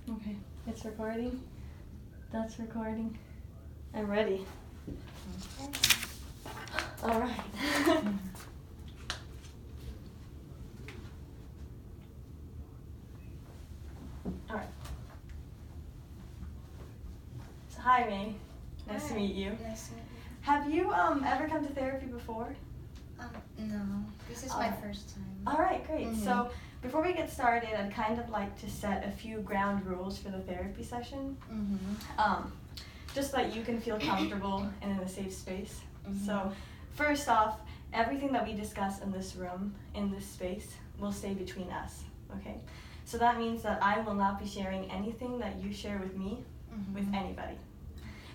Okay, it's recording. That's recording. I'm ready. All right. All right. So, hi, May. Nice to Hi. meet you. Nice to meet you. Have you ever come to therapy before? No. This is my first time. All right, great. Mhm. So, before we get started, I'd kind of like to set a few ground rules for the therapy session. Just so that you can feel comfortable and in a safe space. So, first off, everything that we discuss in this room, in this space, will stay between us, okay? So that means that I will not be sharing anything that you share with me with anybody.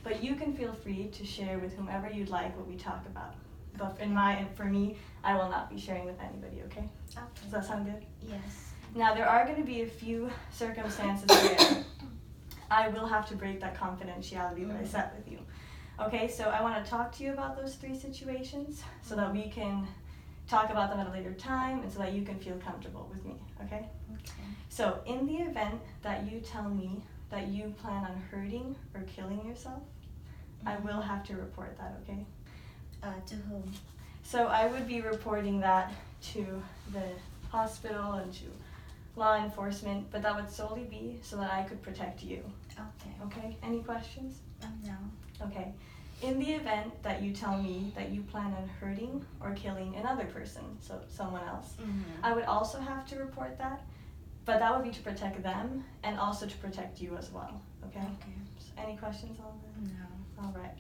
But you can feel free to share with whomever you'd like what we talk about. But for me, I will not be sharing with anybody, okay? Okay. Does that sound good? Yes. Now, there are going to be a few circumstances where I will have to break that confidentiality that I set with you. Okay, so I want to talk to you about those 3 situations so that we can talk about them at a later time and so that you can feel comfortable with me, okay? Okay. So, in the event that you tell me that you plan on hurting or killing yourself, I will have to report that, okay? To whom? So I would be reporting that to the hospital and to law enforcement, but that would solely be so that I could protect you. Okay. Okay? Any questions? No. Okay. In the event that you tell me that you plan on hurting or killing another person, so someone else, I would also have to report that, but that would be to protect them and also to protect you as well. Okay? Okay. So any questions on that? No. All right.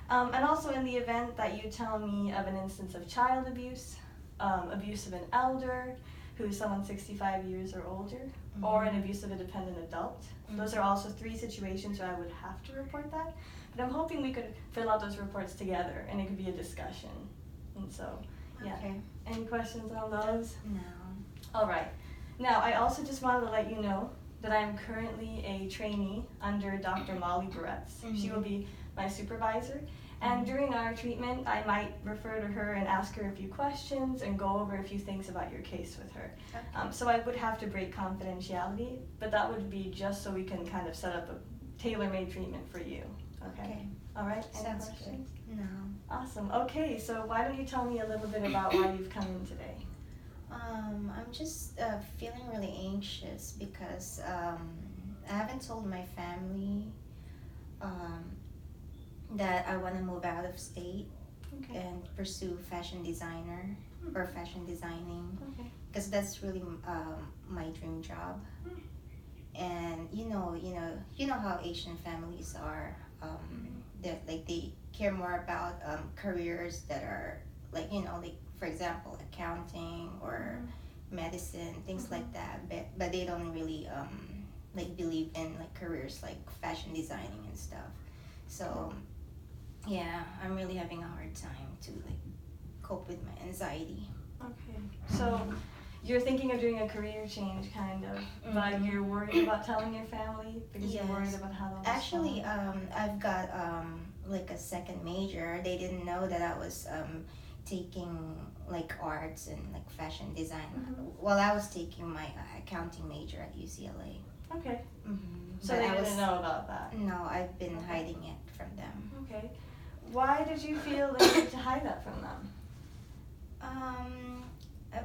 And also in the event that you tell me of an instance of child abuse, abuse of an elder who is someone 65 years or older, or an abuse of a dependent adult. Those are also 3 situations where I would have to report that. But I'm hoping we could fill out those reports together and it could be a discussion. And so, yeah. Okay. Any questions on those? No. All right. Now, I also just wanted to let you know that I'm currently a trainee under Dr. Molly Barretts. She will be my supervisor. And during our treatment, I might refer to her and ask her a few questions and go over a few things about your case with her. Okay. So I would have to break confidentiality, but that would be just so we can kind of set up a tailor-made treatment for you. Okay? All right? Any Sounds questions? good. No. Awesome. Okay, so why don't you tell me a little bit about why you've come in today? I'm just feeling really anxious because I haven't told my family that I want to move out of state and pursue fashion designer or fashion designing, because that's really my dream job. And you know how Asian families are. That like they care more about careers that are like like for example accounting or medicine, things like that. But they don't really like believe in like careers like fashion designing and stuff. So yeah, I'm really having a hard time to like cope with my anxiety. Okay, so you're thinking of doing a career change, kind of, but you're worried about telling your family because you're worried about how they'll Actually, respond. I've got like a second major. They didn't know that I was taking like arts and like fashion design. Well, I was taking my accounting major at UCLA. Okay. So But they I didn't know about that. No, I've been hiding it from them. Okay. Why did you feel the need to hide that from them?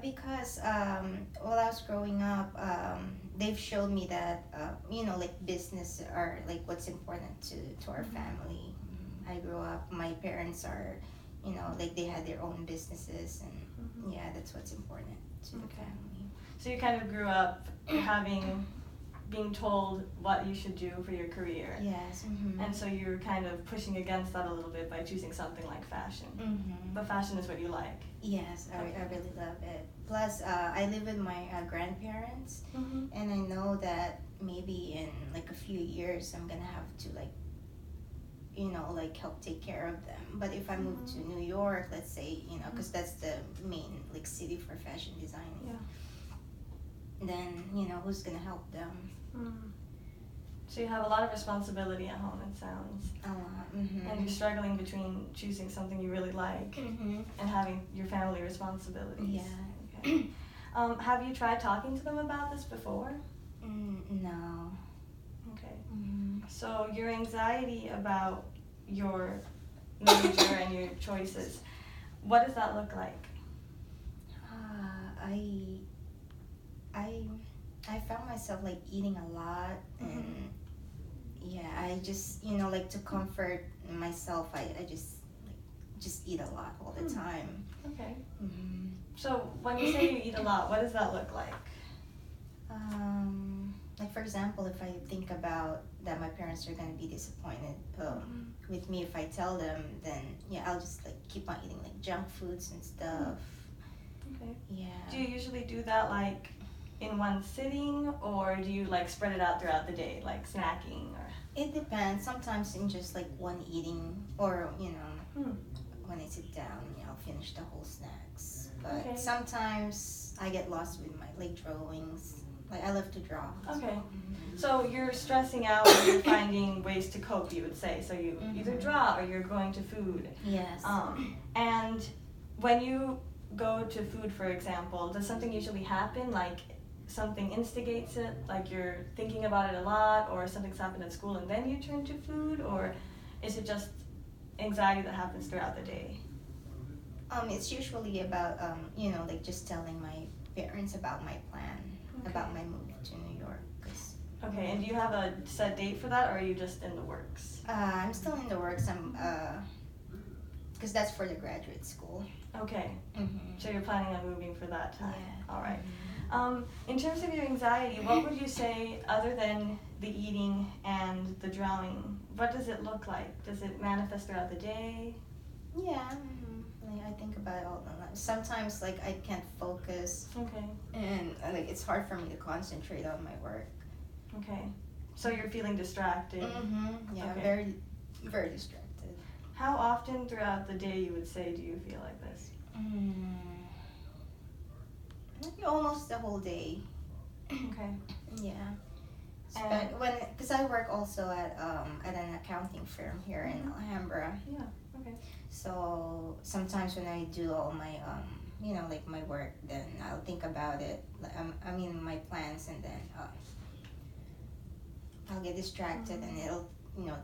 Because while I was growing up, they've showed me that like business are like what's important to our family. I grew up. My parents are, like they had their own businesses, and yeah, that's what's important to the family. So you kind of grew up being told what you should do for your career. Yes. And so you're kind of pushing against that a little bit by choosing something like fashion. But fashion is what you like. Yes, I really love it. Plus, I live with my grandparents, and I know that maybe in like a few years I'm gonna have to like, like help take care of them. But if I move to New York, let's say, because that's the main like city for fashion designing, then who's gonna help them? So you have a lot of responsibility at home, it sounds. A lot. And you're struggling between choosing something you really like and having your family responsibilities. Yeah. Okay. Have you tried talking to them about this before? No. Okay. So your anxiety about your major and your choices, what does that look like? I found myself like eating a lot, and yeah, I just like to comfort myself. I just eat a lot all the time. Okay. So when you say you eat a lot, what does that look like? Like for example, if I think about that my parents are gonna be disappointed with me if I tell them, then yeah, I'll just like keep on eating like junk foods and stuff. Okay. Yeah. Do you usually do that like in one sitting, or do you like spread it out throughout the day, like snacking or? It depends. Sometimes in just like one eating, or when I sit down, I'll finish the whole snacks. But sometimes I get lost with my like drawings. Like I love to draw. Okay. So you're stressing out and you're finding ways to cope, you would say. So you either draw or you're going to food. Yes. And when you go to food, for example, does something usually happen? Like something instigates it? Like you're thinking about it a lot, or something's happened at school and then you turn to food? Or is it just anxiety that happens throughout the day? It's usually about like just telling my parents about my plan, about my move to New York. Okay, and do you have a set date for that, or are you just in the works? I'm still in the works. Because that's for the graduate school. Okay. So you're planning on moving for that time. Yeah. All right. In terms of your anxiety, what would you say, other than the eating and the drawing, what does it look like? Does it manifest throughout the day? Yeah. Like, I think about it all the time. Sometimes like I can't focus. Okay. And like it's hard for me to concentrate on my work. Okay. So you're feeling distracted. Yeah. Okay. Very, very distracted. How often throughout the day, you would say, do you feel like this? Maybe almost the whole day. Okay. Yeah. Because I work also at an accounting firm here in Alhambra. Yeah. Okay. So sometimes when I do all my like my work, then I'll think about it. I mean my plans, and then I'll get distracted, and it'll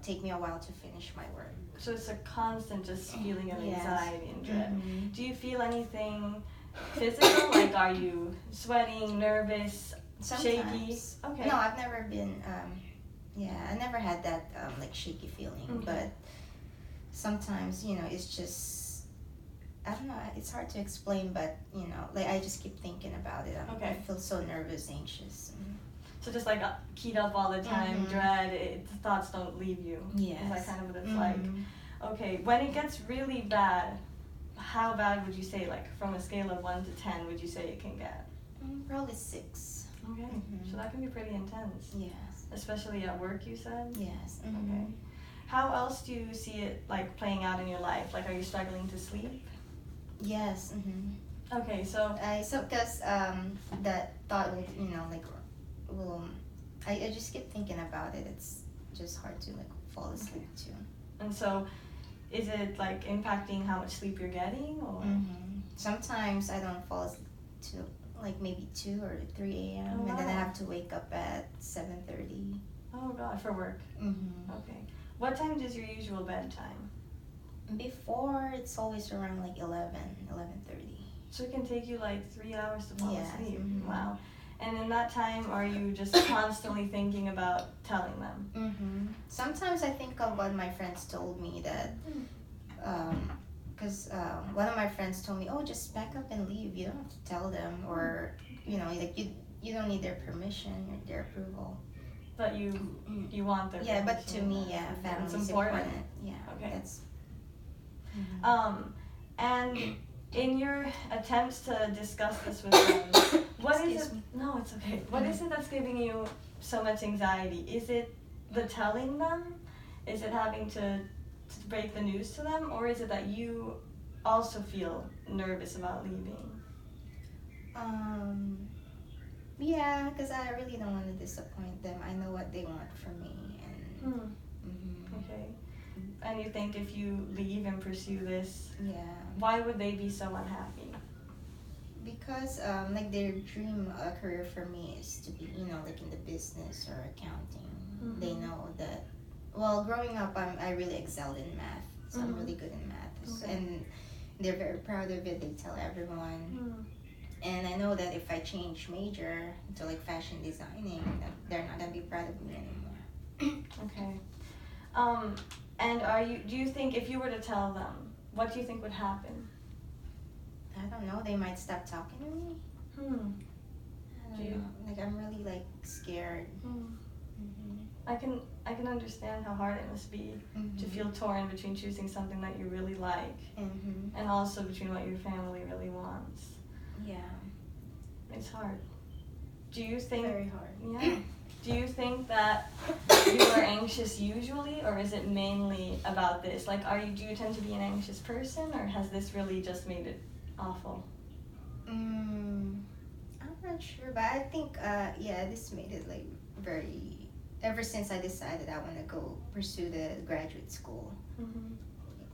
take me a while to finish my work. So it's a constant just feeling of anxiety and dread. Do you feel anything physical? Like, are you sweating, nervous, shaky? Okay. No, I've never been. I never had that like shaky feeling. But sometimes it's just, I don't know. It's hard to explain, but like I just keep thinking about it. I feel so nervous, anxious. So just like keyed up all the time, dread, the thoughts don't leave you. Yes. Is that kind of what it's like? Okay, when it gets really bad, how bad would you say, like from a scale of 1 to 10, would you say it can get? Probably 6. Okay, so that can be pretty intense. Yes. Especially at work, you said? Yes. Okay. How else do you see it like playing out in your life? Like, are you struggling to sleep? Yes. Okay, so because that thought will I just keep thinking about it. It's just hard to like fall asleep too. And so, is it like impacting how much sleep you're getting, or? Sometimes I don't fall asleep till like maybe 2 or 3 a.m. and then I have to wake up at 7:30. Oh God, for work. Okay. What time is your usual bedtime? Before, it's always around like 11:30. So it can take you like 3 hours to fall asleep. Mm-hmm. Wow. And in that time, are you just constantly thinking about telling them? Mm-hmm. Sometimes I think of what my friends told me that, because one of my friends told me, "Oh, just pack up and leave. You don't have to tell them, or like you don't need their permission or their approval." But you want their permission. Yeah, but to me, family is important. Yeah. Okay. That's. And in your attempts to discuss this with them, what is it? No, it's okay. What is it that's giving you so much anxiety? Is it the telling them? Is it having to break the news to them, or is it that you also feel nervous about leaving? Yeah, because I really don't want to disappoint them. I know what they want from me, and. Okay. And you think if you leave and pursue this, yeah, why would they be so unhappy? because like their dream career for me is to be, you know, like in the business or accounting. Mm-hmm. They know that. Well, growing up, I really excelled in math, so I'm Mm-hmm. really good in math, Okay. and they're very proud of it. They tell everyone. Mm. And I know that if I change major to like fashion designing, that they're not gonna be proud of me anymore. Okay. And do you think if you were to tell them, what do you think would happen? I don't know. They might stop talking to me. I don't know. Like I'm really like scared. Mm-hmm. I can understand how hard it must be Mm-hmm. to feel torn between choosing something that you really like Mm-hmm. and also between what your family really wants. Yeah. It's hard. Do you think? Very hard. Yeah. Do you think that you are anxious usually, or is it mainly about this? Like, do you tend to be an anxious person, or has this really just made it awful? I'm not sure, but I think yeah, this made it like very. Ever since I decided I want to go pursue the graduate school. Mm-hmm.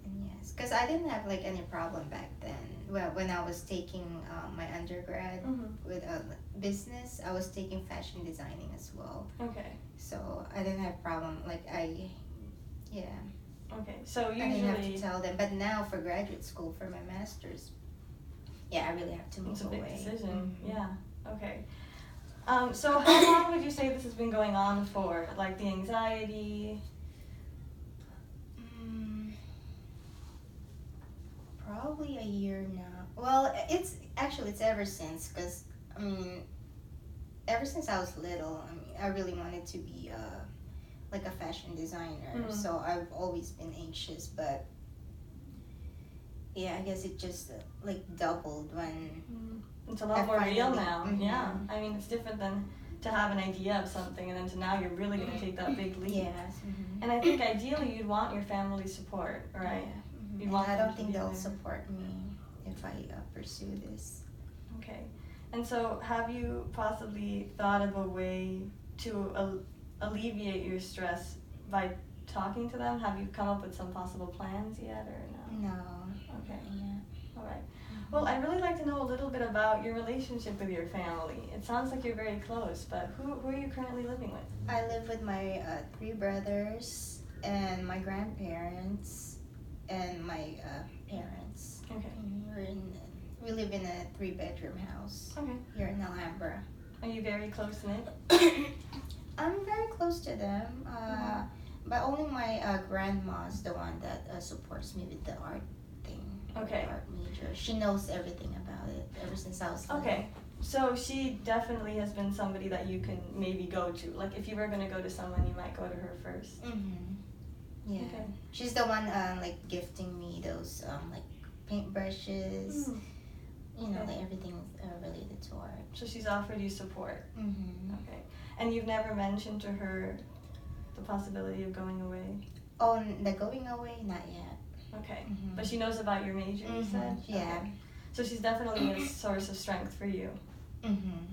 And yes, because I didn't have like any problem back then. Well, when I was taking my undergrad with business, I was taking fashion designing as well. Okay. So I didn't have problem. Like yeah. Okay. So usually. I didn't have to tell them. But now for graduate school, for my master's, yeah, I really have to move away. It's a big decision. Mm-hmm. Yeah. Okay. So how long would you say this has been going on for? Like the anxiety? Probably a year now. Well, it's ever since, because I mean, ever since I was little, I mean, I really wanted to be like a fashion designer. So I've always been anxious, but yeah, I guess it just like doubled when. It's a lot more real now. Yeah, I mean, it's different than to have an idea of something and then to now you're really going to take that big leap. Yes. And I think ideally you'd want your family support, right? Yeah. And I don't think they'll support me if I pursue this. Okay. And so have you possibly thought of a way to alleviate your stress by talking to them? Have you come up with some possible plans yet or no? No. Okay. Yeah. All right. Well, I'd really like to know a little bit about your relationship with your family. It sounds like you're very close, but who are you currently living with? I live with my 3 brothers and my grandparents and my parents. Okay. And we live in a 3-bedroom house. Okay. Here in Alhambra. Are you very close knit? I'm very close to them, but only my grandma's the one that supports me with the art thing. Okay. Art major. She knows everything about it ever since I was little. Okay. So she definitely has been somebody that you can maybe go to. Like if you were going to go to someone, you might go to her first. Yeah. Okay. She's the one like gifting me those like paintbrushes. You know, like everything related to art. So she's offered you support. Okay. And you've never mentioned to her the possibility of going away? Oh, the going away? Not yet. Okay. But she knows about your major, you said? Yeah. Okay. So she's definitely a source of strength for you.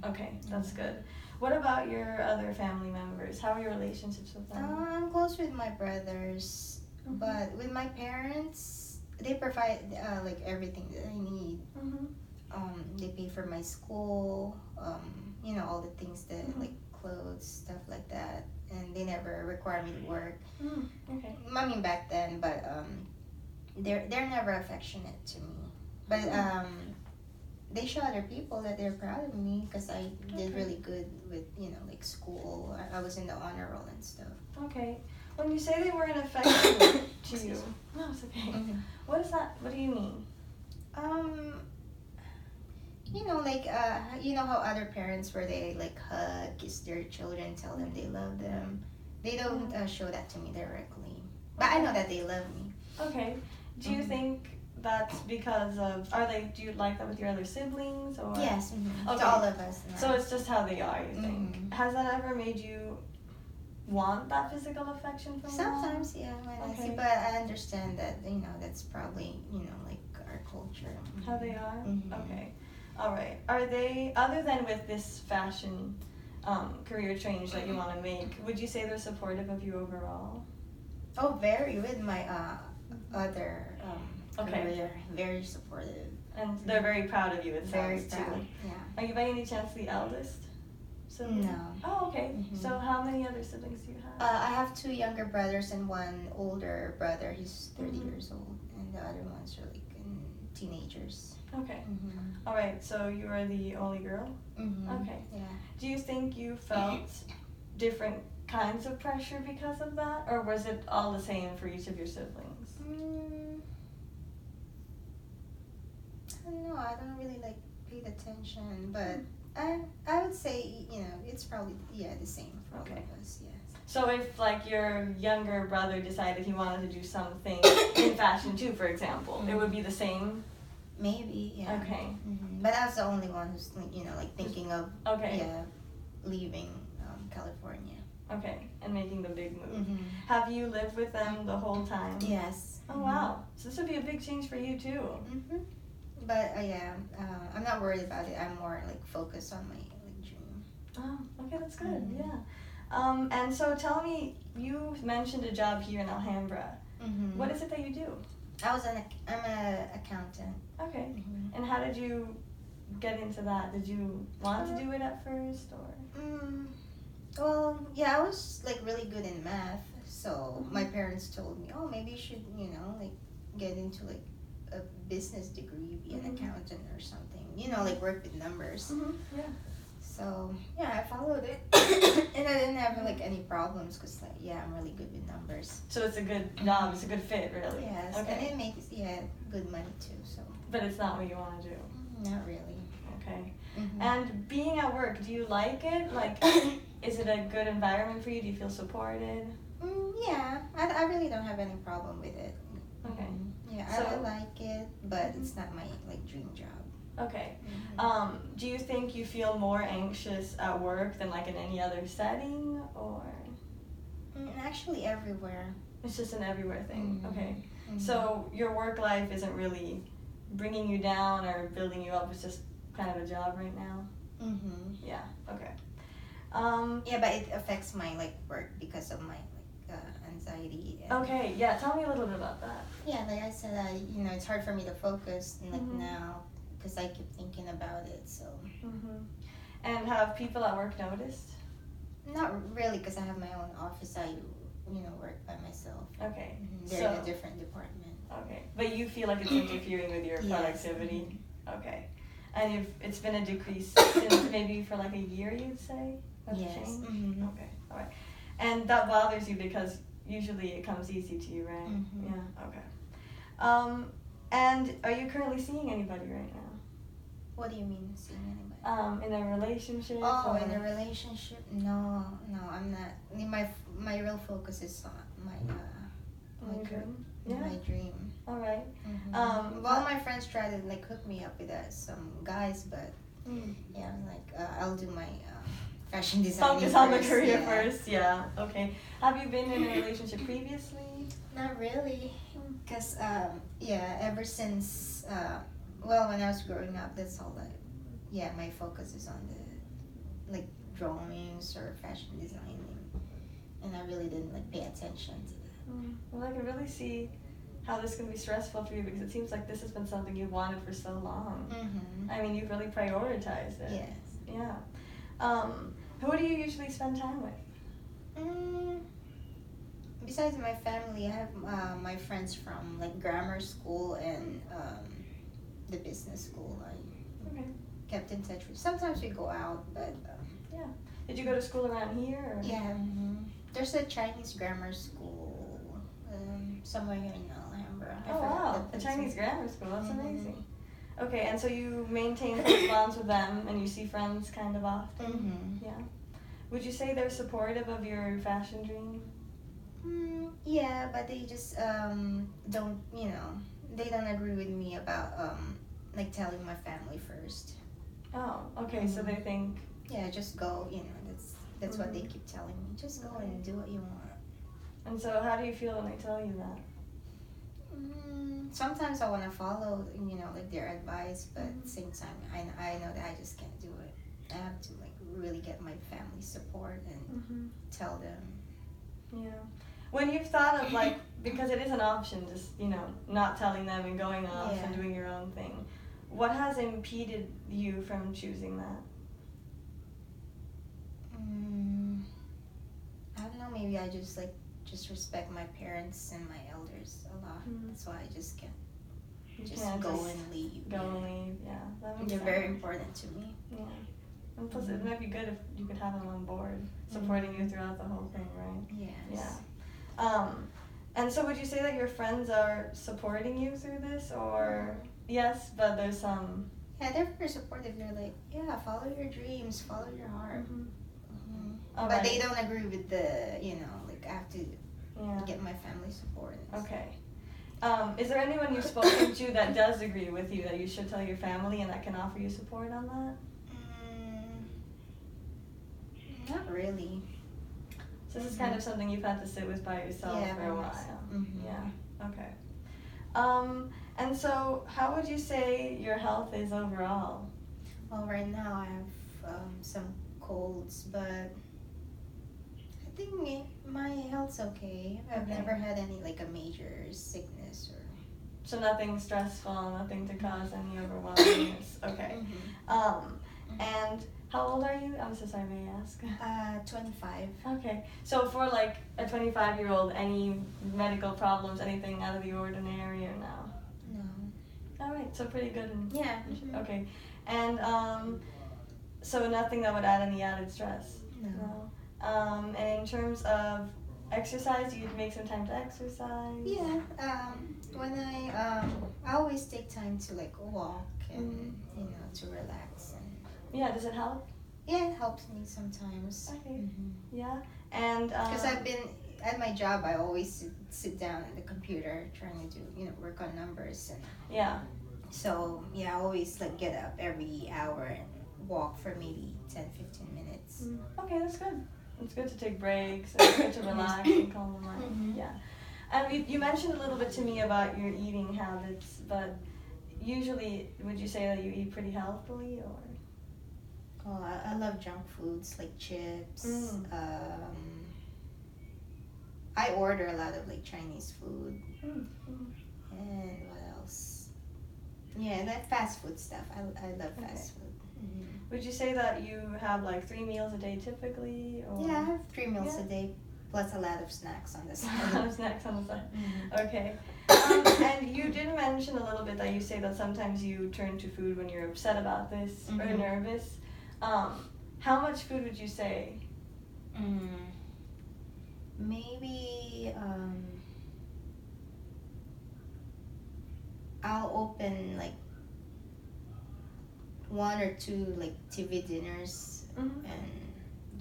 Okay, that's good. What about your other family members? How are your relationships with them? I'm close with my brothers, but with my parents, they provide like everything that I need. They pay for my school, you know, all the things that like clothes, stuff like that, and they never require me to work. Okay. I mean back then, but they're never affectionate to me. But they show other people that they're proud of me because I did really good with, you know, like school. I was in the honor roll and stuff. Okay. When you say they weren't affectionate to you, no, it's okay. What is that? What do you mean? You know, like you know how other parents where they like hug, kiss their children, tell them they love them. They don't show that to me directly, but I know that they love me. Okay. Do you think that's because of, do you like that with your other siblings or? Yes, Okay. to all of us. So it's just how they are, you think? Has that ever made you want that physical affection from them? Sometimes, yeah, when I see, but I understand that, you know, that's probably, you know, like our culture. How they are? Okay. All right. Are they, other than with this fashion career change that you want to make, would you say they're supportive of you overall? Oh, very, with my other career, very supportive. And they're very proud of you, it Very sounds, proud. too. Yeah. Are you by any chance the eldest sibling? No. Oh, okay. Mhm. So how many other siblings do you have? I have 2 younger brothers and 1 older brother. He's 30 Mhm. years old, and the other ones are like teenagers. Okay. Mm-hmm. All right. So you are the only girl. Mm-hmm. Okay. Yeah. Do you think you felt different kinds of pressure because of that, or was it all the same for each of your siblings? I don't know. I don't really like paid attention, but I would say it's probably the same for all Okay. of us. Yes. So if like your younger brother decided he wanted to do something in fashion too, for example, it would be the same. Maybe. Yeah. Okay. Mm-hmm. But I was the only one who's like thinking of Okay. leaving California. Okay, and making the big move. Mm-hmm. Have you lived with them the whole time? Yes. Oh wow. So this would be a big change for you too. Mm-hmm. But I'm not worried about it. I'm more like focused on my dream. Oh, okay, that's good. Mhm. Yeah. And so tell me, you mentioned a job here in Alhambra. Mm-hmm. What is it that you do? I'm an accountant. Okay. Mm-hmm. And how did you get into that? Did you want to do it at first, or? Well, yeah, I was like really good in math, so my parents told me, oh, maybe you should, like get into like a business degree, be an accountant or something, like work with numbers. Mm-hmm. Yeah. So yeah, I followed it, and I didn't have like any problems because I'm really good with numbers. So it's a good job. It's a good fit, really. Yes, Okay. and it makes good money too. So But it's not what you want to do. not really. Okay. Mm-hmm. And being at work, do you like it? Like, is it a good environment for you? Do you feel supported? Yeah, I really don't have any problem with it. Okay. Yeah, I So- like it, but it's not my dream job. Okay. Mm-hmm. Do you think you feel more anxious at work than like in any other setting, or Actually, everywhere. it's just an everywhere thing? Mhm. Okay. Mhm. So your work life isn't really bringing you down or building you up. It's just kind of a job right now. Mm-hmm. Yeah. Okay. Yeah, but it affects my work because of my anxiety. And Okay. Yeah. Tell me a little bit about that. Yeah, like I said, it's hard for me to focus Mhm. now because I keep thinking about it. So And have people at work noticed? not really, because I have my own office. I work by myself. Okay. They're in a different department. Okay. But you feel like it's interfering with your Yes. productivity? Okay. And it's been a decrease since maybe for like a year, you'd say? That's Yes. changed? Mm-hmm. Okay. All right. And that bothers you because usually it comes easy to you, right? Mhm. Yeah. Okay. And are you currently seeing anybody right now? What do you mean, seeing anybody? In a relationship? Oh, or? in a relationship? No, I'm not. My real focus is on my dream? my Yeah. dream. All right. Well, my friends try to hook me up with some guys, but yeah, I'll do my fashion designing. Focus on the first, career yeah. first. Yeah. Okay. Have you been in a relationship previously? Not really, because ever since when I was growing up, that's all that. Yeah, my focus is on the drawings or fashion designing, and I really didn't pay attention to that. Well, I can really see how this can be stressful for you because it seems like this has been something you wanted for so long. Mm-hmm. I mean, you've really prioritized it. Yes. Yeah. Who do you usually spend time with? Besides my family, I have my friends from grammar school and the business school. I Okay. kept in touch with. Sometimes we go out, but Yeah. Did you go to school around here? Or? yeah. There's a Chinese grammar school somewhere here in Alhambra. I Oh forgot wow, the a place. Chinese grammar school. That's Mhm. amazing. Okay, and so you maintain close bonds with them, and you see friends kind of often. Mm-hmm. Yeah. Would you say they're supportive of your fashion dream? Yeah, but they just don't they don't agree with me about telling my family first. Oh, okay. So they think. Yeah, just go. That's what they Mhm. keep telling me. Just go and do what you want. And so, how do you feel when they tell you that? Sometimes I want to follow their advice, but at the same time, I know that I just can't do it. I have to really get my family support and tell them. Yeah. When you've thought of because it is an option, just not telling them and going off and Yeah. doing your own thing. what has impeded you from choosing that? I don't know, maybe I just respect my parents and my elders a lot. So I just can't go and leave. Go and leave, yeah. That makes They're sense. very important to me. Yeah. And plus, it might be good if you could have them on board, supporting you throughout the whole thing, right? Yes. Yeah. And so would you say that your friends are supporting you through this, or yes, but there's some... Yeah, they're very supportive. They're like, yeah, follow your dreams, follow your heart. But right. they don't agree with the, I have to get my family support. Okay. Is there anyone you've spoken to that does agree with you that you should tell your family and that can offer you support on that? Not really. So this is kind of something you've had to sit with by yourself for a while. Yeah. Okay. And so how would you say your health is overall? Well, right now I have some colds, but I think my health's okay. I've never had any a major sickness or. So nothing stressful, nothing to cause any overwhelmingness. Okay. And how old are you? I'm so sorry, may I ask? 25. Okay. So for a 25-year-old, any medical problems, anything out of the ordinary or no? No. All right. So pretty good. Yeah. Okay. And so nothing that would add any added stress? No. And in terms of exercise, you'd make some time to exercise? Yeah. When I always take time to walk and to relax. Yeah, does it help? Yeah, it helps me sometimes. Okay. Yeah, and because I've been at my job, I always sit down at the computer trying to do work on numbers and. Yeah. So I always get up every hour and walk for maybe 10-15 minutes. Okay, that's good. It's good to take breaks. It's good to relax and calm the mind. Yeah. And you mentioned a little bit to me about your eating habits, but usually, would you say that you eat pretty healthily, or? Oh, I love junk foods like chips. I order a lot of Chinese food. And what else? Yeah, that fast food stuff. I love fast food. Would you say that you have 3 meals a day typically? Or? Yeah, I have 3 meals a day, plus a lot of snacks on the side. A lot of snacks on the side. Okay. And you did mention a little bit that you say that sometimes you turn to food when you're upset about this or nervous. How much food would you say? Maybe I'll open 1 or 2 TV dinners and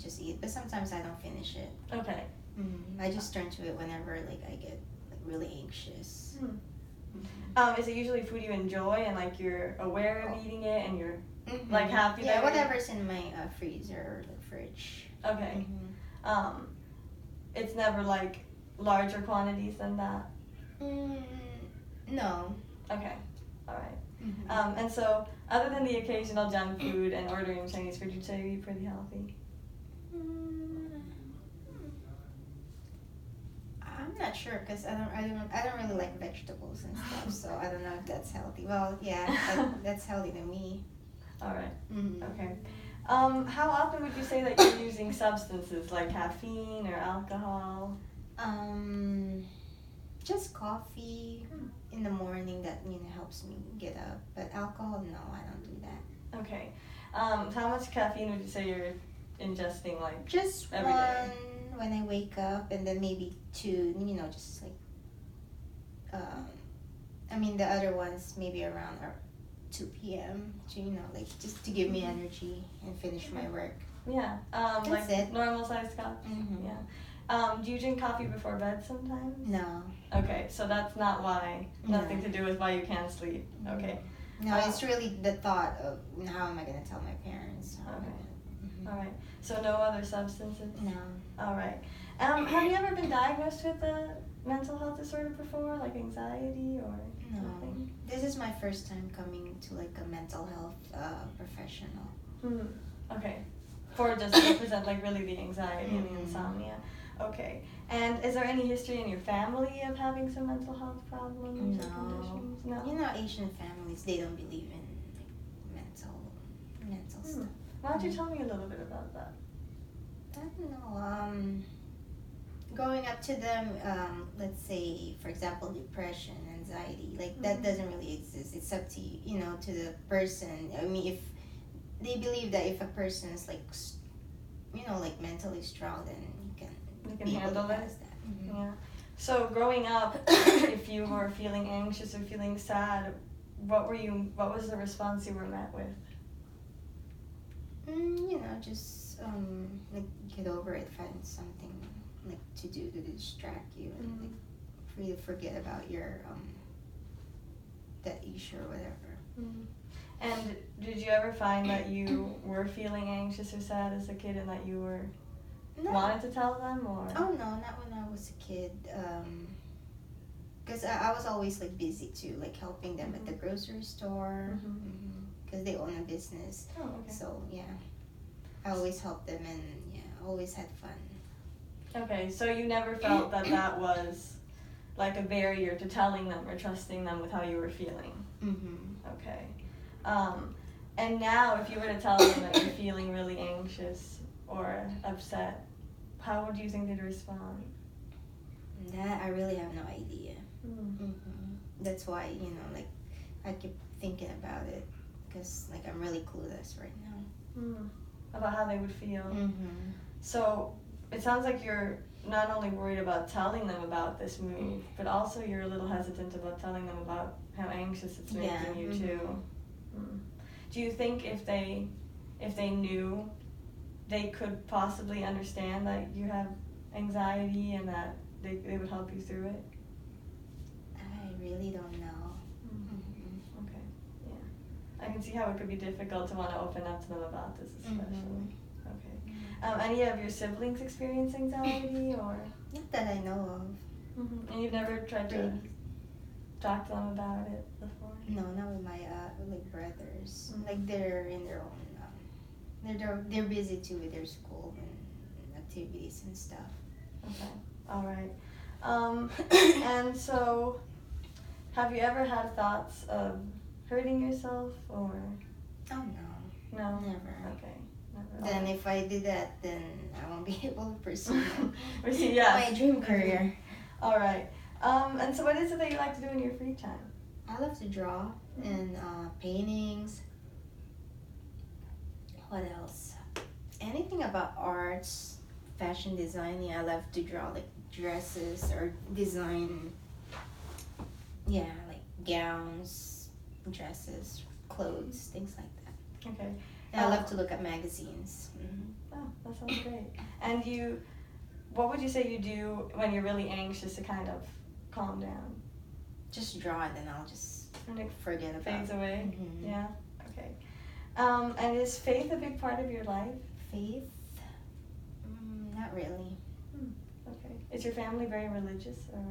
just eat, but sometimes I don't finish it. Okay. I just turn to it whenever I get really anxious. Is it usually food you enjoy and you're aware of eating it and you're happy? Yeah, whatever's in my freezer or fridge. Okay. It's never larger quantities than that? No. Okay. All right. And so, other than the occasional junk food and ordering Chinese food, you'd say you eat pretty healthy? I'm not sure because I don't really like vegetables and stuff, so I don't know if that's healthy. Well, yeah, that's healthy to me. All right. Okay. How often would you say that you're using substances like caffeine or alcohol? Just coffee in the morning that helps me get up. But alcohol, no, I don't do that. Okay. How much caffeine would you say you're ingesting just every day? When I wake up, and then maybe 2. Just the other ones maybe around 2 p.m. to just to give me energy and finish my work. Yeah. That's it. Normal sized cup. Yeah. Do you drink coffee before bed sometimes? No. Okay, so that's not why. Nothing to do with why you can't sleep. Okay. No, it's really the thought of how am I going to tell my parents? All right. So no other substances? No. All right. Have you ever been diagnosed with a mental health disorder before, like anxiety or something? No. This is my first time coming to a mental health professional. Okay. For just to represent really the anxiety and the insomnia. Okay. And is there any history in your family of having some mental health problems or conditions? No. Asian families, they don't believe in mental stuff. Why don't you tell me a little bit about that? I don't know. Growing up to them, let's say, for example, depression, anxiety, like that doesn't really exist. It's up to you know, to the person. I mean, if they believe that if a person is like, you know, like mentally strong, then you can handle it. That. Yeah. So growing up, if you were feeling anxious or feeling sad, what was the response you were met with? You know, just like get over it, find something like to do to distract you and like for you to forget about your that issue or whatever. And did you ever find that you were feeling anxious or sad as a kid and that you were wanted to tell them, or? Oh no, not when I was a kid. Because I was always like busy too, like helping them at the grocery store. Because they own a business. Oh, okay. So yeah, I always helped them and yeah, always had fun. Okay, so you never felt that that was like a barrier to telling them or trusting them with how you were feeling? Okay. And now if you were to tell them that you're feeling really anxious or upset, how would you think they'd respond? That I really have no idea. That's why, you know, like I keep thinking about it because like I'm really clueless right now. About how they would feel. So it sounds like you're not only worried about telling them about this move, but also you're a little hesitant about telling them about how anxious it's making you too. Do you think if they knew, they could possibly understand that you have anxiety and that they would help you through it? I really don't know. Okay, yeah. I can see how it could be difficult to want to open up to them about this, especially. Okay. Any of your siblings experience anxiety, or? Not that I know of. And you've never tried to talk to them about it before? No, not with my like brothers. Like they're in their own. They're busy too with their school and activities and stuff. Okay. All right. And so, have you ever had thoughts of hurting yourself, or? Oh no. No. Never. Okay. Never. Then if I do that, then I won't be able to pursue my dream career. All right. And so what is it that you like to do in your free time? I love to draw and paintings. What else? Anything about arts, fashion designing. I love to draw like dresses or design. Yeah, like gowns, dresses, clothes, things like that. Okay. And I love to look at magazines. Oh, that sounds great. And what would you say you do when you're really anxious to kind of calm down? Just draw and then I'll just forget about it. Fades away? Yeah? Okay. And is faith a big part of your life? Faith? Not really. Okay. Is your family very religious, or?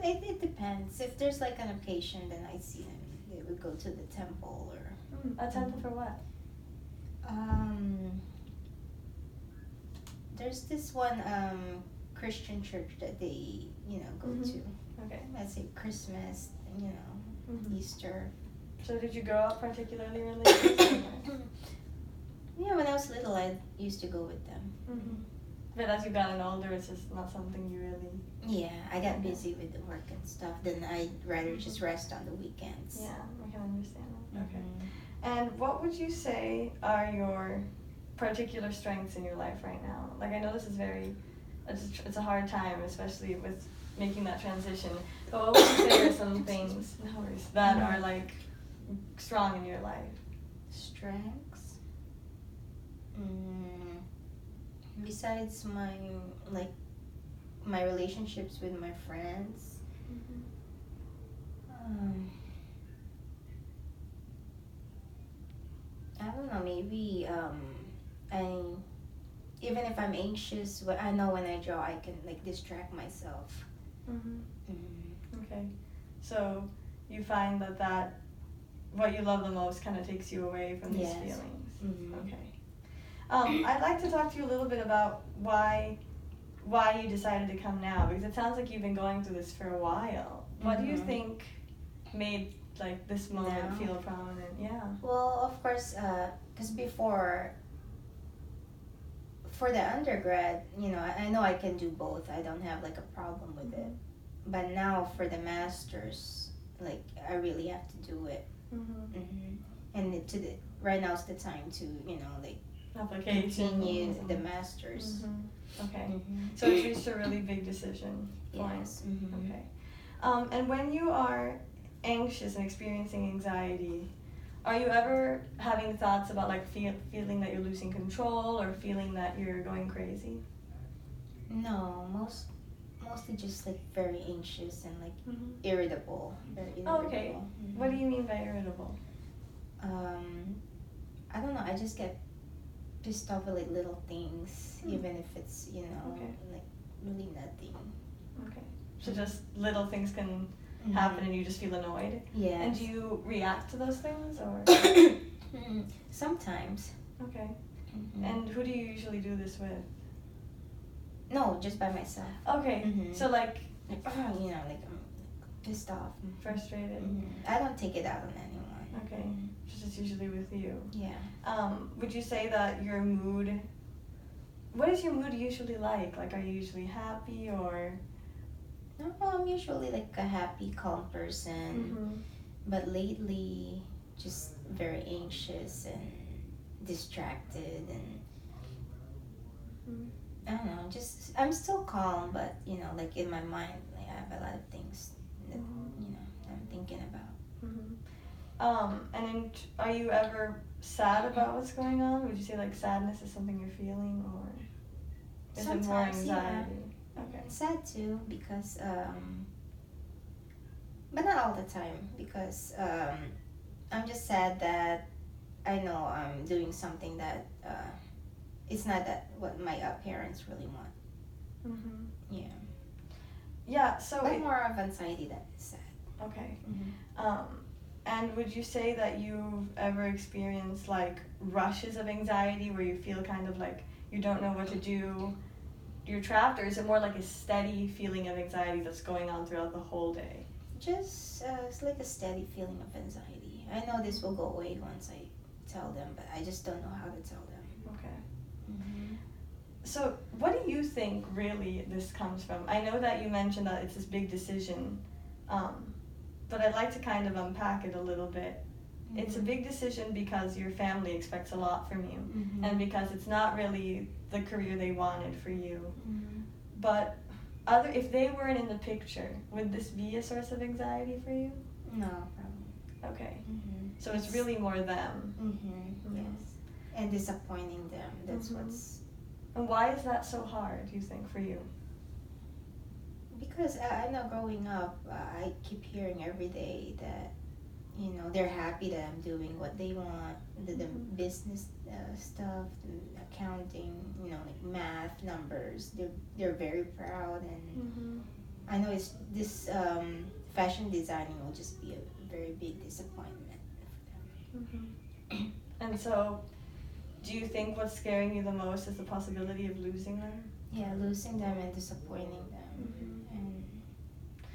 It depends. If there's like an occasion, then I see them. They would go to the temple or. A temple for what? There's this one Christian church that they go to. Okay. Let's say Christmas, Easter. So did you grow up particularly religious? Yeah, when I was little, I used to go with them. But as you've gotten older, it's just not something you really... Yeah, I got busy with the work and stuff. Then I'd rather just rest on the weekends. Yeah, I can understand that. Okay. And what would you say are your particular strengths in your life right now? Like, I know this is it's a hard time, especially with making that transition. But what would you say are some things that are like strong in your life? Strengths? Besides my relationships with my friends, I don't know, maybe even if I'm anxious, I know when I draw I can like distract myself. Okay, so you find that what you love the most kind of takes you away from these feelings. Okay. I'd like to talk to you a little bit about why you decided to come now, because it sounds like you've been going through this for a while. What do you think made like this moment Now? feel prominent? Yeah. Well, of course, because before, for the undergrad, I know I can do both. I don't have like a problem with it. But now for the masters, like I really have to do it. And right now is the time to like continue the masters. Okay. So it's reached a really big decision point. Yes. Okay. And when you are anxious and experiencing anxiety, are you ever having thoughts about like feeling that you're losing control or feeling that you're going crazy? No, mostly just like very anxious and like irritable. Very irritable. Oh, okay. What do you mean by irritable? I don't know. I just get pissed off with like little things, even if it's like really nothing. Okay. So just little things can happen and you just feel annoyed? Yeah. And do you react to those things or? Sometimes. Okay. And who do you usually do this with? No, just by myself. Okay. So like like I'm pissed off. Frustrated. I don't take it out on anyone. Okay. Just usually with you. Yeah. Would you say that your mood, what is your mood usually like? Like, are you usually happy or? No, I'm usually like a happy, calm person. But lately, just very anxious and distracted and I don't know, just I'm still calm, but like in my mind, like, I have a lot of things that I'm thinking about. And are you ever sad about what's going on? Would you say like sadness is something you're feeling, or is Sometimes, it more anxiety? Yeah. Okay. Sad too because, but not all the time because I'm just sad that I know I'm doing something that it's not that what my parents really want. Yeah. Yeah. So. But more of anxiety than sad. Okay. And would you say that you've ever experienced like rushes of anxiety where you feel kind of like you don't know what to do, you're trapped, or is it more like a steady feeling of anxiety that's going on throughout the whole day? Just it's like a steady feeling of anxiety. I know this will go away once I tell them, but I just don't know how to tell them. Okay. So what do you think really this comes from? I know that you mentioned that it's this big decision, but I'd like to kind of unpack it a little bit. It's a big decision because your family expects a lot from you, and because it's not really the career they wanted for you. But if they weren't in the picture, would this be a source of anxiety for you? No problem. Okay. So it's really more them. Yes. And disappointing them. That's what's. And why is that so hard, you think, for you? Because I know growing up, I keep hearing every day that, they're happy that I'm doing what they want, the business stuff, the accounting, like math, numbers. They're very proud, and I know it's this fashion designing will just be a very big disappointment for them. And so, do you think what's scaring you the most is the possibility of losing them? Yeah, losing them and disappointing them.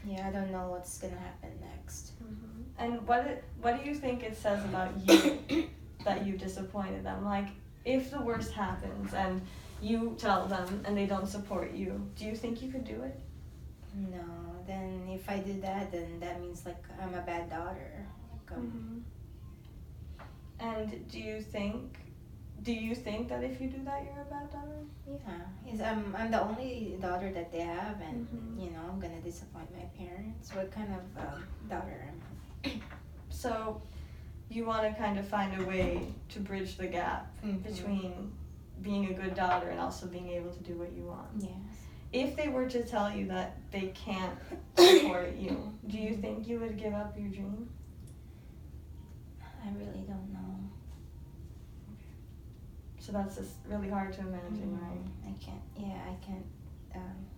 Yeah, I don't know what's gonna happen next. And what do you think it says about you that you disappointed them? Like, if the worst happens and you tell them and they don't support you, do you think you could do it? No, then if I do that, then that means like I'm a bad daughter. And do you think that if you do that, you're a bad daughter? Yeah, I'm the only daughter that they have, and I'm gonna disappoint my parents. What kind of daughter am I? So, you want to kind of find a way to bridge the gap between being a good daughter and also being able to do what you want. Yes. If they were to tell you that they can't support you, do you think you would give up your dream? I really don't know. So that's just really hard to imagine, right? I can't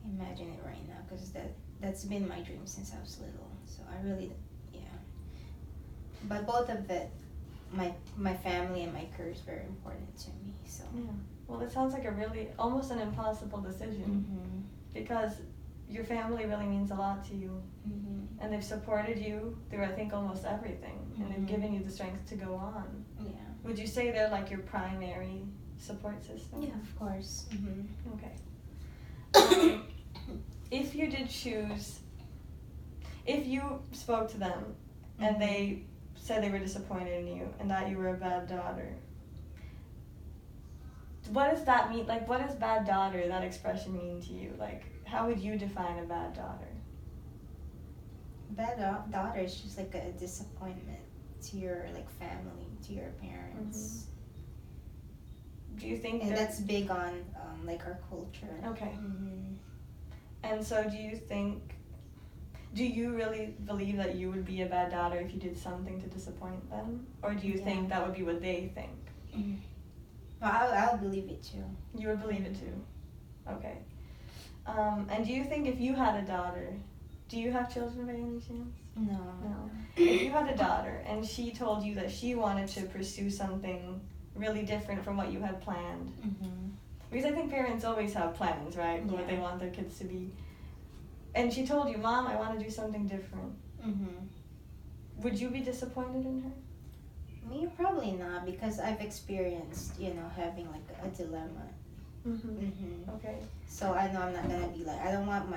imagine it right now because that's been my dream since I was little. So I really, But both of it, my family and my career is very important to me. So. Yeah. Well, it sounds like almost an impossible decision, because your family really means a lot to you. And they've supported you through, I think, almost everything. And they've given you the strength to go on. Yeah. Would you say they're like your primary support system? Yeah, of course. Okay. If you did choose, if you spoke to them and they said they were disappointed in you and that you were a bad daughter, what does that mean? Like, what does bad daughter, that expression, mean to you? Like, how would you define a bad daughter? Bad daughter is just like a disappointment to your like family, to your parents. Do you think and that's big on like our culture? Okay. And so do you really believe that you would be a bad daughter if you did something to disappoint them? Or do you think that would be what they think? Well, I'll believe it too. You would believe it too? Okay. And do you think if you had a daughter, do you have children by any chance? No. If you had a daughter and she told you that she wanted to pursue something really different from what you had planned, because I think parents always have plans, right? Yeah. What they want their kids to be. And she told you, Mom, I want to do something different. Would you be disappointed in her? Me, probably not, because I've experienced, having like a dilemma. Okay. So I know I'm not gonna be like, I don't want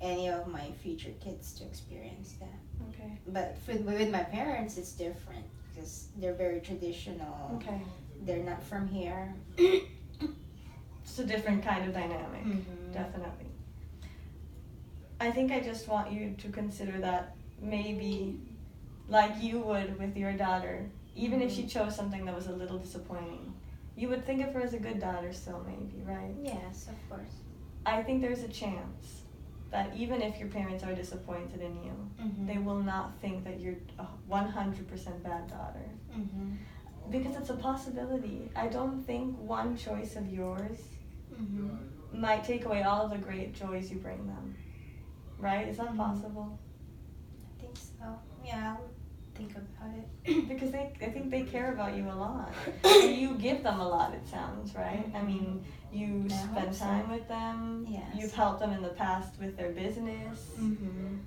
any of my future kids to experience that. Okay. But with my parents, it's different because they're very traditional. Okay. They're not from here. It's a different kind of dynamic, definitely. I think I just want you to consider that maybe, like you would with your daughter, even if she chose something that was a little disappointing, you would think of her as a good daughter still, maybe, right? Yes, of course. I think there's a chance that even if your parents are disappointed in you, they will not think that you're a 100% bad daughter. Because it's a possibility. I don't think one choice of yours might take away all of the great joys you bring them. Right? Is that possible? I think so. Yeah, I'll think about it. Because I think they care about you a lot. And you give them a lot, it sounds, right? I mean, you spend time with them. Yes. You've helped them in the past with their business.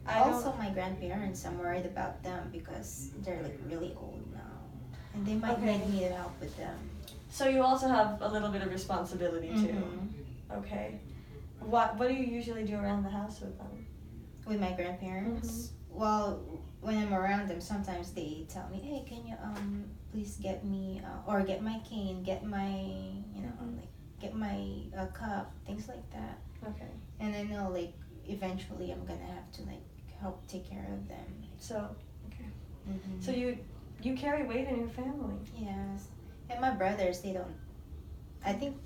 Also, my grandparents, I'm worried about them because they're like really old now. And they might need me to help with them. So you also have a little bit of responsibility too. Okay. What do you usually do around the house with them? With my grandparents? Well, when I'm around them, sometimes they tell me, hey, can you please get me, or get my cane, get my, get my cup, things like that. Okay. And I know, like, eventually I'm gonna have to, like, help take care of them. So, okay. So you carry weight in your family. Yes. And my brothers, they don't, I think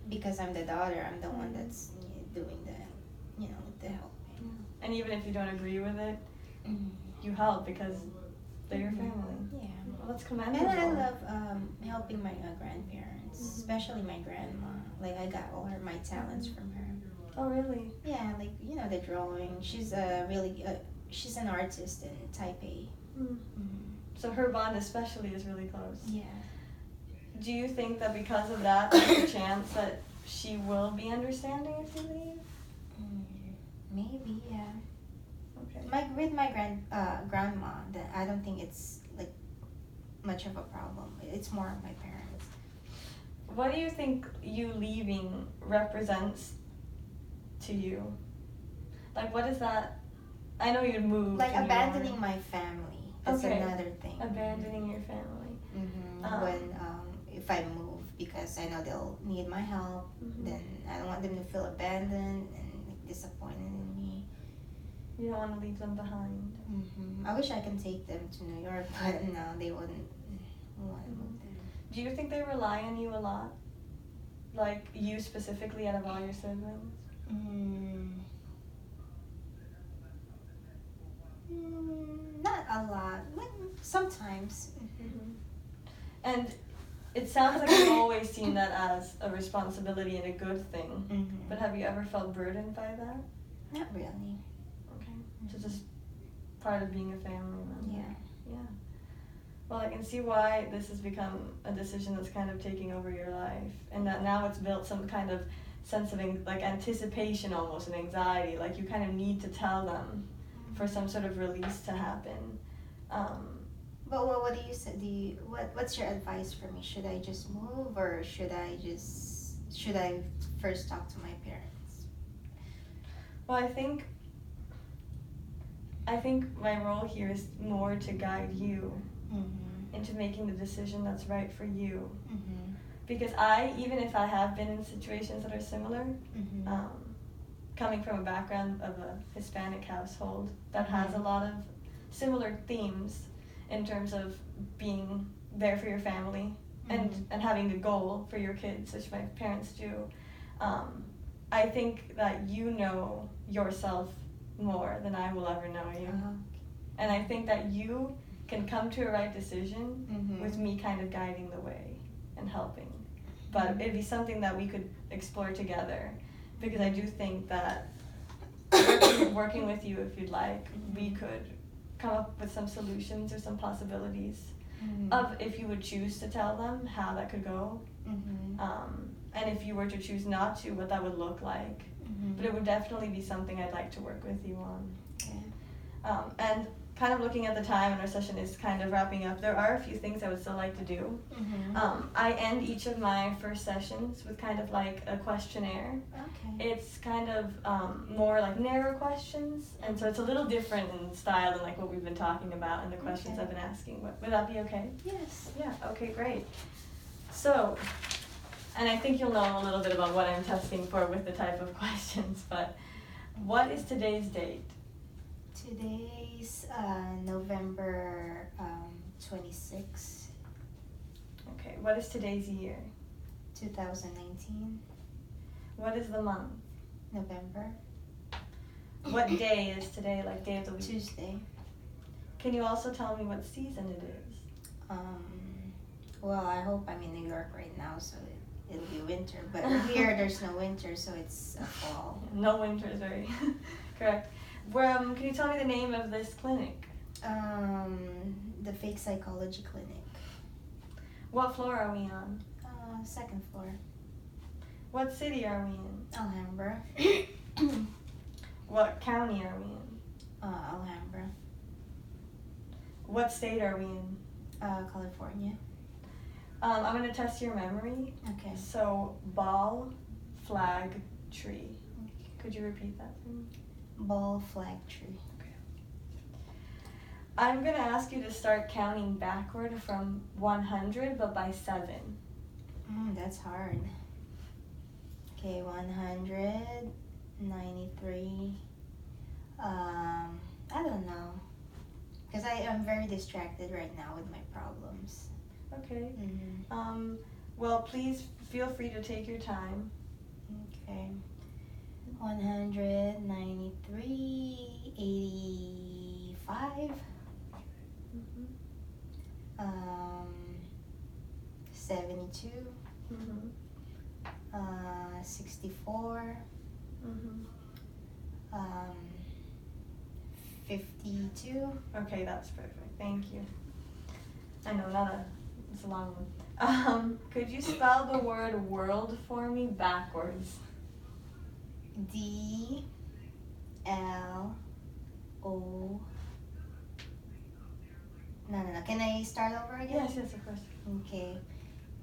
because I'm the daughter, I'm the one that's doing the help. And even if you don't agree with it, you help because they're your family. Yeah. Well, that's commendable. And I love helping my grandparents, especially my grandma. Like, I got all my talents from her. Oh, really? Yeah, like, the drawing. She's she's an artist in Taipei. So her bond especially is really close. Yeah. Do you think that because of that, there's a chance that she will be understanding if you leave? Maybe, yeah. Okay. With my grandma, that I don't think it's like much of a problem. It's more of my parents. What do you think you leaving represents to you? Like, what is that? I know you'd move. Like abandoning my family. That's another thing. Abandoning your family. When if I move, because I know they'll need my help, then I don't want them to feel abandoned and disappointed in me. You don't want to leave them behind. I wish I can take them to New York, but no, they wouldn't want to move there. Do you think they rely on you a lot? Like, you specifically out of all your siblings? Not a lot. Like, sometimes. And it sounds like you've always seen that as a responsibility and a good thing. But have you ever felt burdened by that? Not really. Okay. So just part of being a family member. Yeah. Well, I can see why this has become a decision that's kind of taking over your life, and that now it's built some kind of sense of like anticipation almost and anxiety. Like you kind of need to tell them for some sort of release to happen. But what do you say? What's your advice for me? Should I just move, or should I first talk to my parents? Well, I think my role here is more to guide you into making the decision that's right for you. Because even if I have been in situations that are similar, coming from a background of a Hispanic household that has a lot of similar themes in terms of being there for your family and having a goal for your kids, which my parents do, I think that you know yourself more than I will ever know you. And I think that you can come to a right decision with me kind of guiding the way and helping. But it'd be something that we could explore together, because I do think that working with you, if you'd like, we could come up with some solutions or some possibilities of, if you would choose to tell them, how that could go. And if you were to choose not to, what that would look like. But it would definitely be something I'd like to work with you on. And kind of looking at the time, and our session is kind of wrapping up, there are a few things I would still like to do. I end each of my first sessions with kind of like a questionnaire. It's kind of more like narrow questions, and so it's a little different in style than like what we've been talking about and the questions I've been asking. Would that be okay? Yes. Yeah, okay, great. So, and I think you'll know a little bit about what I'm testing for with the type of questions, but what is today's date? Today's November 26th. Okay, what is today's year? 2019. What is the month? November. What day is today, like day of the week? Tuesday. Can you also tell me what season it is? Well, I hope I'm in New York right now, so it'll be winter. But here, there's no winter, so it's fall. No winter is very correct. Can you tell me the name of this clinic? The Fake Psychology Clinic. What floor are we on? Second floor. What city are we in? Alhambra. What county are we in? Alhambra. What state are we in? California. I'm going to test your memory. Okay. So, ball, flag, tree. Could you repeat that for me? Ball, flag, tree. Okay. I'm going to ask you to start counting backward from 100, but by 7. That's hard. Okay, 100, 93. I don't know. Because I'm very distracted right now with my problems. Okay. Well, please feel free to take your time. Okay. 193, 85. 72. 64. 52. Okay, that's perfect. Thank you. I know, it's a long one. Could you spell the word world for me backwards? D-L-O. No. Can I start over again? Yes, of course. Okay.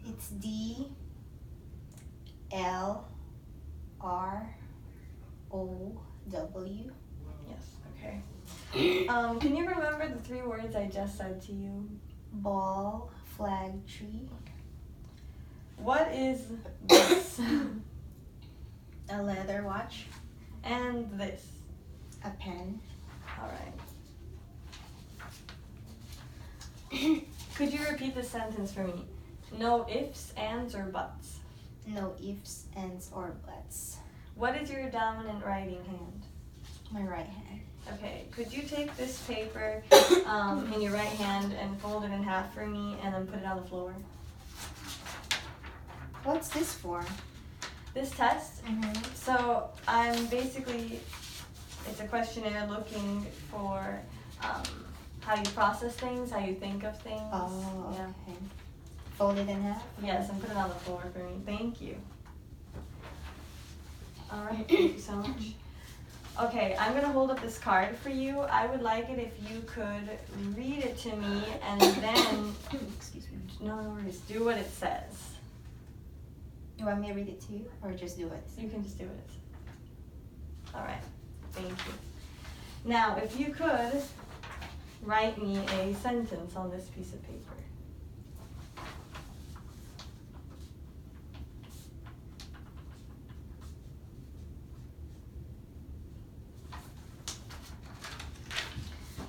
It's D-L-R-O-W. Yes, okay. Can you remember the 3 words I just said to you? Ball, flag, tree. What is this? A leather watch. And this? A pen. All right. Could you repeat the sentence for me? No ifs, ands, or buts. No ifs, ands, or buts. What is your dominant writing hand? My right hand. Okay, could you take this paper in your right hand and fold it in half for me and then put it on the floor? What's this for? This test? So I'm basically, it's a questionnaire looking for how you process things, how you think of things. Oh, okay. Fold it in half? Yes, and put it on the floor for me. Thank you. All right, thank you so much. Okay, I'm gonna hold up this card for you. I would like it if you could read it to me and then, excuse me. no worries, do what it says. You want me to read it to you, or just do it? You can just do it. All right, thank you. Now, if you could write me a sentence on this piece of paper.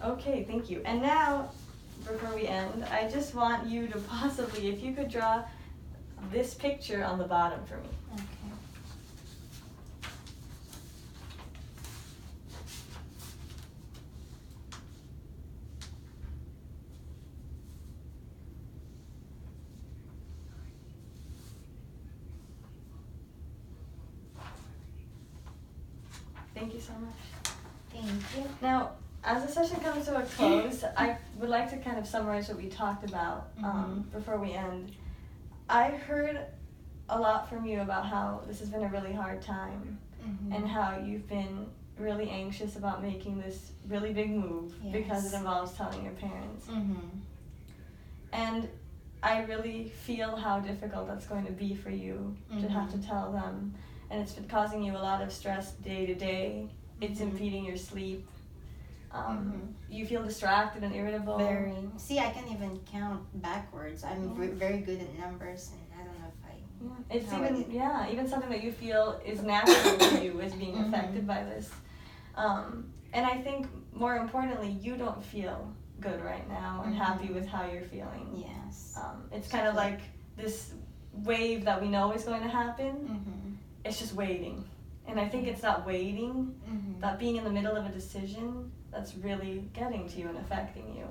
Okay, thank you. And now, before we end, I just want you to possibly, if you could draw this picture on the bottom for me. Okay. Thank you so much. Thank you. Now, as the session comes to a close, I would like to kind of summarize what we talked about before we end. I heard a lot from you about how this has been a really hard time and how you've been really anxious about making this really big move because it involves telling your parents. And I really feel how difficult that's going to be for you to have to tell them. And it's been causing you a lot of stress day to day. It's impeding your sleep. You feel distracted and irritable. Very. See, I can't even count backwards. I'm very good at numbers, and I don't know if I. It's even even something that you feel is natural to you is being affected by this. And I think more importantly, you don't feel good right now and happy with how you're feeling. Yes. It's kind of like this wave that we know is going to happen. It's just waiting. And I think it's that waiting, that being in the middle of a decision, that's really getting to you and affecting you.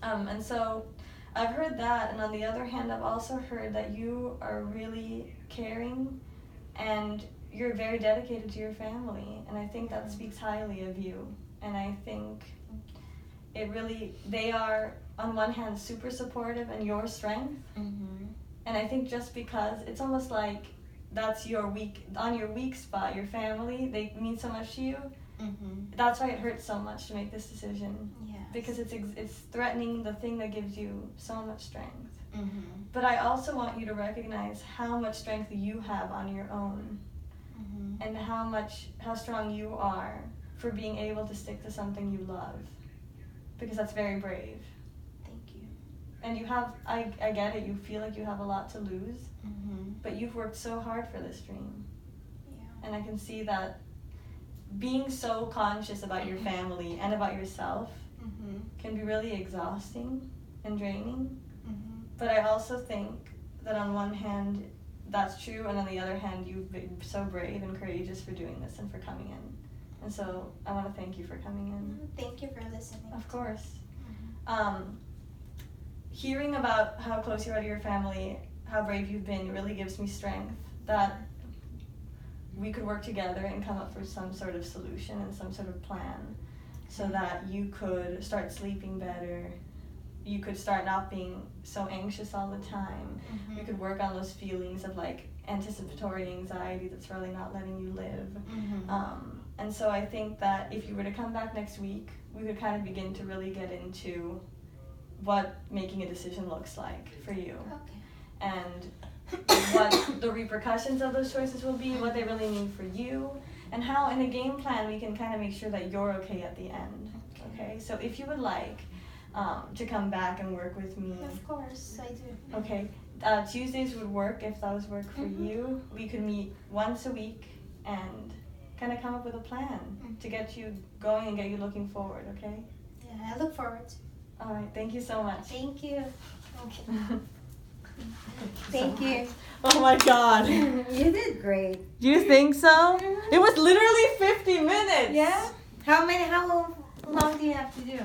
And so I've heard that, and on the other hand, I've also heard that you are really caring and you're very dedicated to your family, and I think that speaks highly of you. And I think they are, on one hand, super supportive in your strength, and I think just because it's almost like that's your weak spot, your family, they mean so much to you. That's why it hurts so much to make this decision. Because it's threatening the thing that gives you so much strength. But I also want you to recognize how much strength you have on your own, and how strong you are for being able to stick to something you love. Because that's very brave. Thank you. And you have, I get it, you feel like you have a lot to lose, but you've worked so hard for this dream. And I can see that being so conscious about your family and about yourself can be really exhausting and draining. But I also think that on one hand, that's true, and on the other hand, you've been so brave and courageous for doing this and for coming in. And so I want to thank you for coming in. Thank you for listening. Of course. Hearing about how close you are to your family, how brave you've been, really gives me strength that we could work together and come up with some sort of solution and some sort of plan so that you could start sleeping better. You could start not being so anxious all the time. We could work on those feelings of like anticipatory anxiety that's really not letting you live. And so I think that if you were to come back next week, we could kind of begin to really get into what making a decision looks like for you. And what the repercussions of those choices will be, what they really mean for you, and how in a game plan we can kind of make sure that you're okay at the end. Okay? So if you would like to come back and work with me. Of course, I do. Okay. Tuesdays would work if those work for you. We could meet once a week and kind of come up with a plan to get you going and get you looking forward, okay? Yeah, I look forward to it. All right, thank you so much. Thank you. Okay. Thank you. Oh my God. You did great. Do you think so? It was literally 50 minutes. Yeah? How long do you have to do?